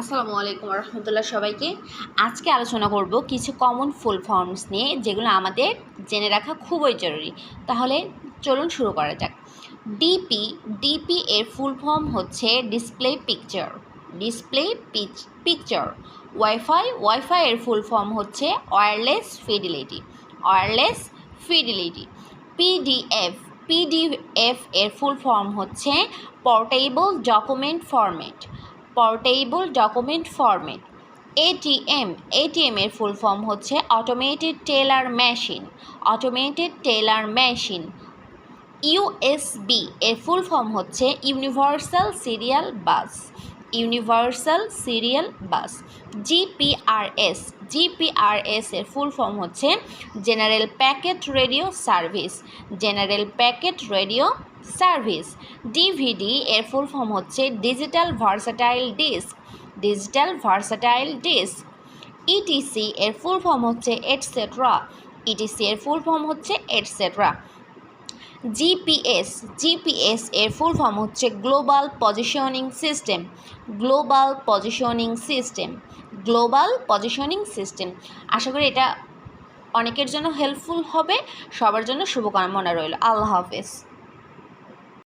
আসসালামু আলাইকুম রহমতুল্লাহ সবাইকে। আজকে আলোচনা করব কিছু কমন ফুল ফর্মস নিয়ে, যেগুলো আমাদের জেনে রাখা খুবই জরুরি। তাহলে চলুন শুরু করা যাক। ডিপি এর ফুল ফর্ম হচ্ছে ডিসপ্লে পিকচার। পিকচার। ওয়াইফাই এর ফুল ফর্ম হচ্ছে ওয়্যারলেস ফিডিলিটি। পিডিএফ এর ফুল ফর্ম হচ্ছে পোর্টেবল ডকুমেন্ট ফরম্যাট। এটিএম এর ফুল ফর্ম হচ্ছে অটোমেটেড টেলার মেশিন। ইউএসবি এর ফুল ফর্ম হচ্ছে ইউনিভার্সাল সিরিয়াল বাস। জিপিআরএস এর ফুল ফর্ম হচ্ছে general packet radio service. DVD এর ফুল ফর্ম হচ্ছে ডিজিটাল ভার্সাটাইল ডিস্ক। ইটিসি এর ফুল ফর্ম হচ্ছে এটসেট্রা। জিপিএস এর ফুল ফর্ম হচ্ছে গ্লোবাল পজিশনিং সিস্টেম। আশা করি এটা অনেকের জন্য হেল্পফুল হবে। সবার জন্য শুভকামনা রইল। আল্লাহ হাফেজ।